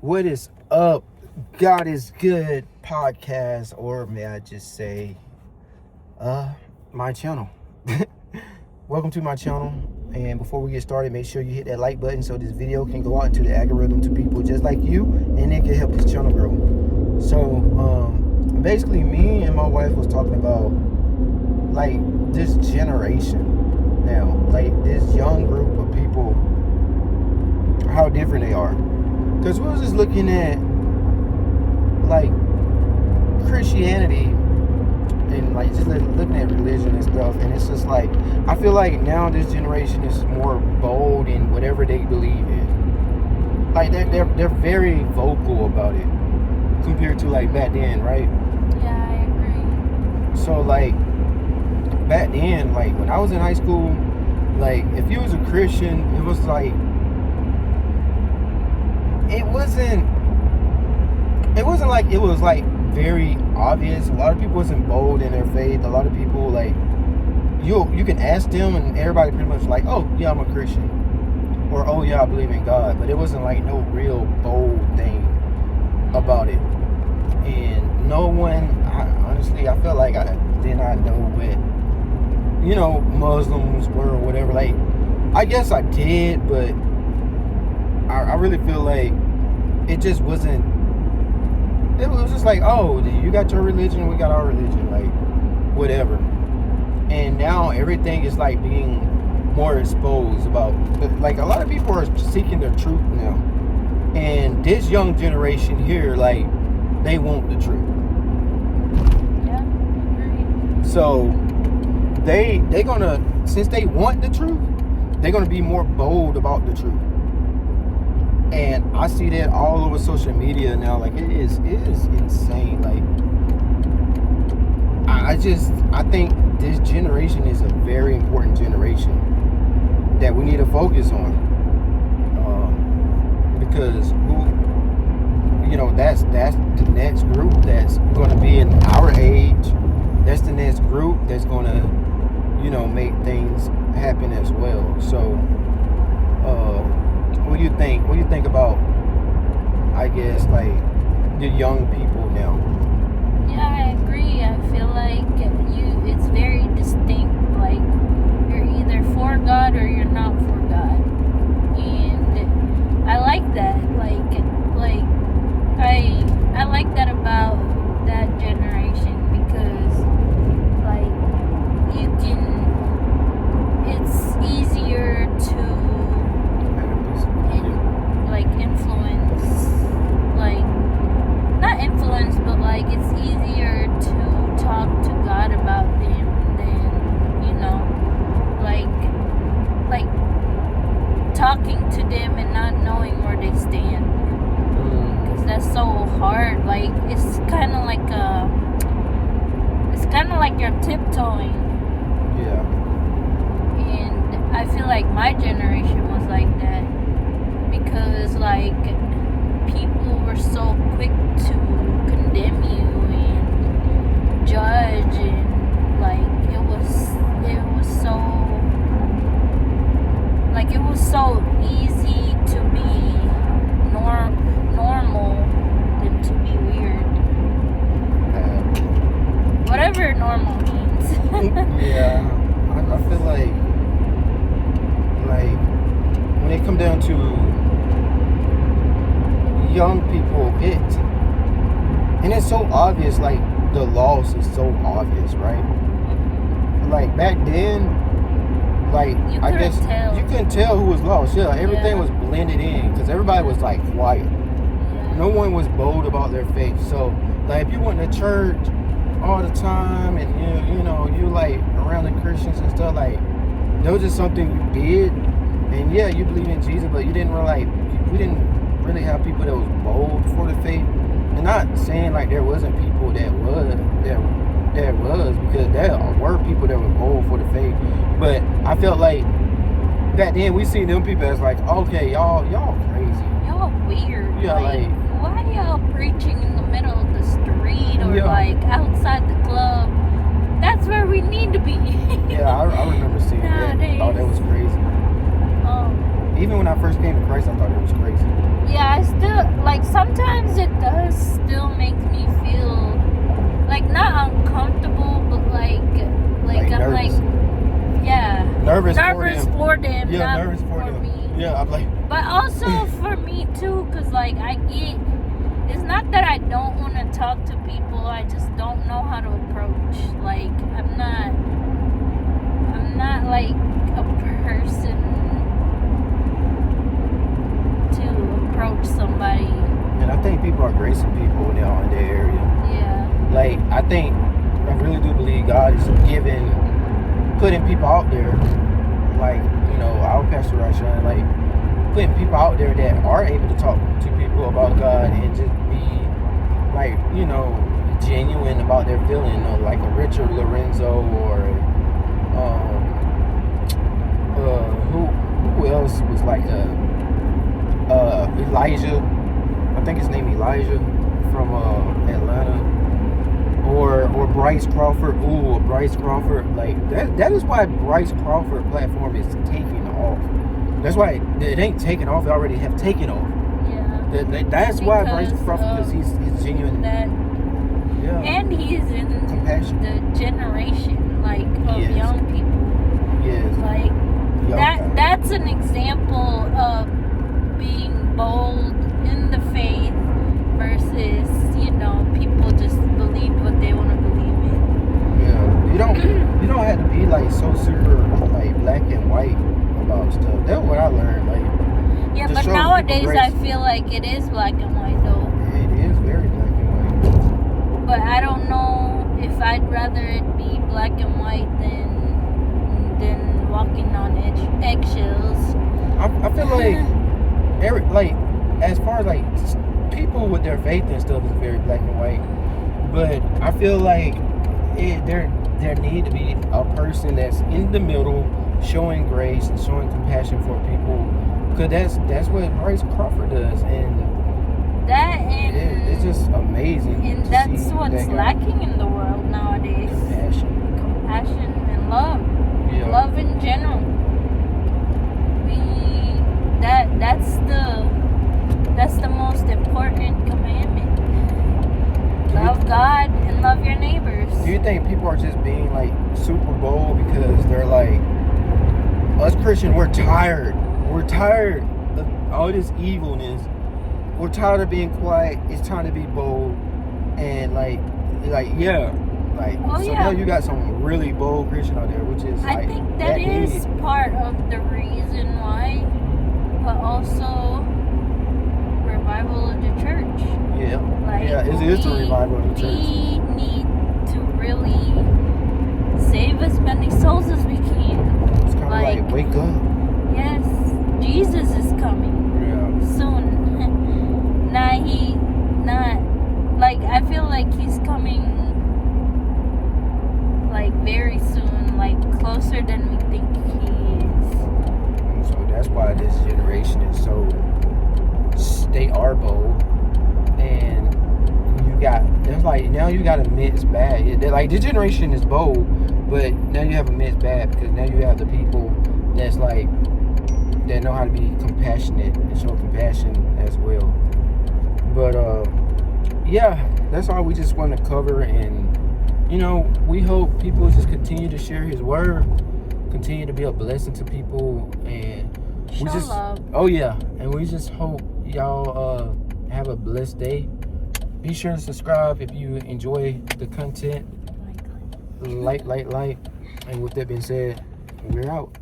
What is up? God is good podcast, or may I just say, my channel. Welcome to my channel. And before we get started, make sure you hit that like button so this video can go out into the algorithm to people just like you, and it can help this channel grow. So, basically, me and my wife was talking about like this generation now, like this young group of people, how different they are. Because we was just looking at like Christianity and like just looking at religion and stuff, and it's just like I feel like now this generation is more bold in whatever they believe in. Like they're very vocal about it compared to like back then, right? Yeah, I agree. So like back then, like when I was in high school, like if you was a Christian, it was like it wasn't like it was like very obvious. A lot of people wasn't bold in their faith. A lot of people like you can ask them and everybody pretty much like, oh yeah, I'm a Christian, or oh yeah, I believe in God. But it wasn't like no real bold thing about it. And no one, honestly, I felt like I did not know what Muslims were or whatever. Like I guess I did, but I really feel like it just wasn't. It was just like, oh, you got your religion, we got our religion, like whatever. And now everything is like being more exposed about. Like a lot of people are seeking the truth now, and this young generation here, like they want the truth. Yeah, I agree. So they gonna, since they want the truth, they're gonna be more bold about the truth. And I see that all over social media now. Like it is insane. Like I think this generation is a very important generation that we need to focus on. Because that's the next group that's going to be in our age. That's the next group that's going to make things happen as well. So what do you think? What do you think about, I guess, like the young people now? Yeah, I agree. I feel like it's very distinct. Like you're either for God or you're not for God, and I like that. I like that about that generation because like you can. It's easier to influence, like not influence, but like it's easier to talk to God about them than like talking to them and not knowing where they stand, because that's so hard. Like it's kind of like you're tiptoeing. Yeah. And I feel like my generation was like that. Because like people were so quick to condemn you and judge, and like it was so easy to be normal than to be weird. Whatever normal means. Yeah, I feel like when it come down to young people, and it's so obvious. Like the loss is so obvious, right? Like back then, like I guess you couldn't tell who was lost. Yeah, everything was blended in because everybody was like quiet. Yeah. No one was bold about their faith. So like if you went to church all the time and you like around the Christians and stuff, like that was just something you did. And yeah, you believe in Jesus, but you didn't we didn't really have people that was bold for the faith. And not saying like there wasn't people that was, because there were people that were bold for the faith. But I felt like back then we seen them people as like, okay, y'all crazy. Y'all weird. Yeah, like why y'all preaching in the middle of the street or Yeah. like outside the club? That's where we need to be. Yeah, I remember seeing that. I thought that was crazy. Even when I first came to Christ, I thought it was crazy. Yeah, I still like nervous for them, Yeah, not nervous for them. me. Yeah, I'm like, But also for me too, cause like it's not that I don't want to talk to people. I just don't know how to approach. Like I'm not like a person to approach somebody. and I think people are gracing people now in their area. Yeah. Like, I really do believe God is putting people out there, like, our Pastor Rashawn, like, putting people out there that are able to talk to people about God and just be, like, genuine about their feeling, like a Richard Lorenzo or, who else was like Elijah, I think his name Elijah from Atlanta. Or Bryce Crawford. Ooh, Bryce Crawford. Like that is why Bryce Crawford platform is taking off. That's why it ain't taking off. It already have taken off. Yeah. That's why Bryce Crawford, because he's genuine. Yeah. And he's in Compassion. the generation like of young people. Yes. Like that's an example of being bold in the faith versus people just believe what they want to believe in. Yeah, you don't have to be like so super like black and white about stuff. That's what I learned. Like, yeah, to but show nowadays people I grace. feel like it is black and white though. It is very black and white. But I don't know if I'd rather it be black and white than walking on eggshells. I feel like as far as like people with their faith and stuff is very black and white, but I feel like there need to be a person that's in the middle, showing grace and showing compassion for people, because that's what Bryce Crawford does, and it's just amazing. And to that's see what's that guy. lacking in the world nowadays. Compassion and love. Yeah. Love in general. That's the most important commandment. Love God and love your neighbors. Do you think people are just being like super bold because they're like, us Christians, we're tired. We're tired of all this evilness. We're tired of being quiet. It's time to be bold. And now you got some really bold Christian out there, which is I think that is part of the reason why, but also revival of the church. Yeah. Like, It is a revival of the church. We need to really save as many souls as we can. It's kind of like wake up. Yes, Jesus is coming soon. I feel like he's coming like very soon, like closer than we think he is. So that's why this generation is they are bold, and now you got a mixed bag. Like, this generation is bold, but now you have a mixed bag, because now you have the people that know how to be compassionate and show compassion as well. But that's all we just want to cover, and we hope people just continue to share his word, continue to be a blessing to people, and love. And we just hope y'all have a blessed day. Be sure to subscribe if you enjoy the content. Like. And with that being said, we're out.